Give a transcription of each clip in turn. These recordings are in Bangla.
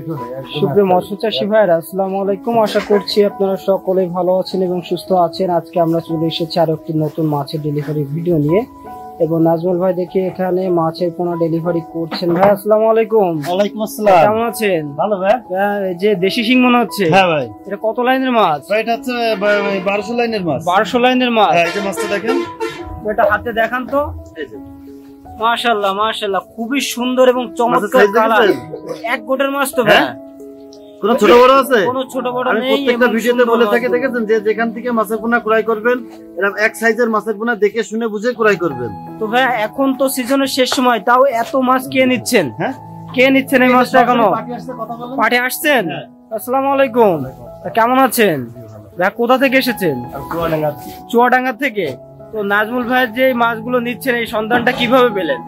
সুপ্রিয় মৎস্য চাষী ভাইরা, আসসালামু আলাইকুম। আশা করছি আপনারা সকলেই ভালো আছেন এবং সুস্থ আছেন। আজকে আমরা চলে এসেছি আরো একটি নতুন মাছের ডেলিভারি ভিডিও নিয়ে এবং নাজমুল ভাই দেখি এখানে মাছের পোনা ডেলিভারি করছেন। ভাই আসসালামু আলাইকুম। ওয়ালাইকুম আসসালাম। কেমন আছেন? ভালো ভাই। যে দেশি শিং মনে হচ্ছে। হ্যাঁ ভাই। এটা কত লাইনের মাছ? এটা হচ্ছে 1200 লাইনের মাছ। 1200 লাইনের মাছ। হ্যাঁ, এই যে মাছটা দেখেন। এটা হাতে দেখান তো। এই যে মাশাআল্লাহ মাশাআল্লাহ, খুবই সুন্দর এবং চমৎকার কালার। এক গোটের মাছ তো ভাই। কোন ছোট বড় আছে? কোন ছোট বড় নেই। প্রত্যেকটা ভিডিওতে বলে থাকি, দেখেছেন যে যেখান থেকে মাছের পোনা ক্রয় করবেন এরকম এক সাইজের মাছের পোনা দেখে শুনে বুঝে ক্রয় করবেন। তো ভাই এখন তো সিজনের শেষ সময়, তাও এত মাছ কে নিচ্ছেন? হ্যাঁ, কে নিচ্ছেন এই মাছটা? এখনো পাঠে আসছেন? আসসালামু আলাইকুম। কেমন আছেন ভাই? কোথা থেকে এসেছেন? চুয়াডাঙ্গা থেকে। তো নাজমুল ভাইয়ের যে মাছগুলো নিচ্ছেন এই সন্ধানটা কিভাবে পেলেন?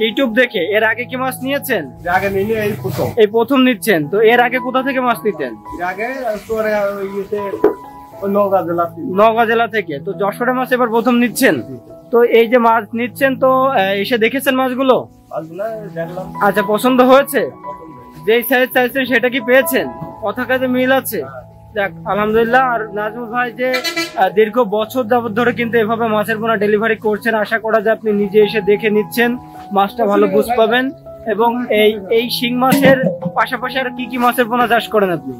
ইউটিউব দেখে। এর আগে কি মাছ নিয়েছেন? এই প্রথম নিচ্ছেন। তো এর আগে কোথা থেকে মাছ নিতেন? নওগাঁ জেলা থেকে। তো যশোরের মাছ এবার প্রথম নিচ্ছেন। তো এই যে মাছ নিচ্ছেন, তো এসে দেখেছেন মাছগুলো? আচ্ছা, পছন্দ হয়েছে? যেই সাইজ চাইছেন সেটা কি পেয়েছেন? কথা কাজে মিল আছে? যাক আলহামদুলিল্লাহ। আর নাজমুল ভাই যে দীর্ঘ বছর যাবত ধরে কিন্তু এভাবে মাছের পোনা ডেলিভারি করছেন, আশা করা যায় আপনি নিজে এসে দেখে নিচ্ছেন, মাছটা ভালো বুঝ পাবেন। এবং এই শিং মাছের পাশাপাশি আর কি কি মাছের পোনা চাষ করেন আপনি?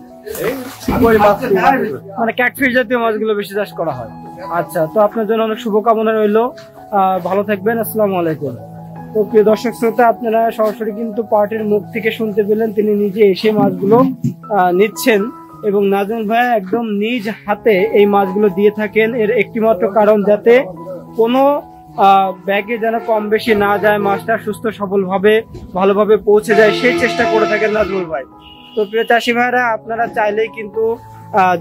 মানে ক্যাটফিশ জাতীয় মাছগুলো বেশি চাষ করা হয়। আচ্ছা, তো আপনার জন্য অনেক শুভকামনা রইলো। ভালো থাকবেন। আসসালামু আলাইকুম। তো প্রিয় দর্শক শ্রোতা, আপনারা সরাসরি কিন্তু পার্টির মুখ থেকে শুনতে পেলেন, তিনি নিজে এসে মাছগুলো নিচ্ছেন এবং নাজমুল ভাই একদম নিজ হাতে এই মাছগুলো দিয়ে থাকেন। এর একটি মাত্র কারণ, যাতে কোনো ব্যাগে যেন কম বেশি না যায়, মাছটা সুস্থ সবল ভাবে ভালোভাবে পৌঁছে যায়, সেই চেষ্টা করে থাকেন নাজমুল ভাই। তো প্রিয় চাষী ভাইরা, আপনারা চাইলেই কিন্তু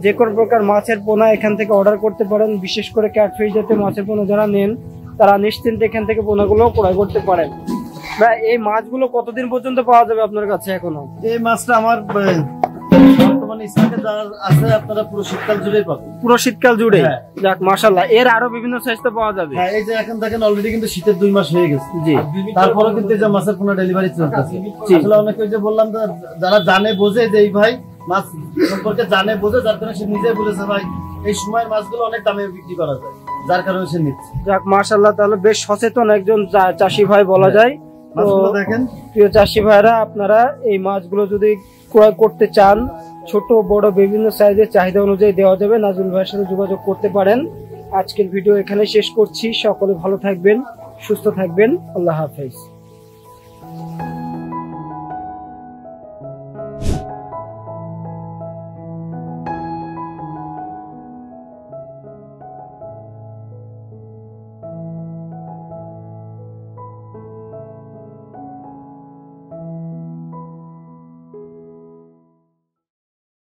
যে কোনো প্রকার মাছের পোনা এখান থেকে অর্ডার করতে পারেন। বিশেষ করে ক্যাটফিশ জাতীয় মাছের পোনা যারা নেন তারা নিশ্চিন্তে এখান থেকে পোনাগুলো ক্রয় করতে পারেন। ভাই, এই মাছগুলো কতদিন পর্যন্ত পাওয়া যাবে আপনার কাছে? এখনো এই মাছটা আমার পুরো শীতকাল জুড়ে পাবেন। পুরো শীতকাল জুড়ে? যাক মাশাআল্লাহ। এর আরো বিভিন্ন সাইজ তো পাওয়া যাবে। হ্যাঁ, এই যে এখন দেখেন অলরেডি কিন্তু শীতের 2 মাস হয়ে গেছে। জি, তারপরে কিন্তু এই যে মাছের পোনা ডেলিভারি চলতেছে। আসলে অনেকে যে বললাম, যারা জানে বোঝে যে এই ভাই মাছ সম্পর্কে জানে বোঝে, যার কারণে সে নিজে বলেছে ভাই এই সময়ের মাছগুলো অনেক দামে বিক্রি করা যায়, যার কারণে সে নিচ্ছে। যাক মাশাআল্লাহ, তাহলে বেশ সচেতন একজন চাষী ভাই বলা যায়। মাছগুলো দেখেন। প্রিয় চাষী ভাইরা, আপনারা এই মাছগুলো যদি ক্রয় করতে চান, ছোট বড় বিভিন্ন সাইজের চাহিদা অনুযায়ী দেওয়া যাবে। নাজমুল ভাইয়ের সাথে যোগাযোগ করতে পারেন। আজকের ভিডিও এখানে শেষ করছি। সকলে ভালো থাকবেন, সুস্থ থাকবেন। আল্লাহ হাফেজ।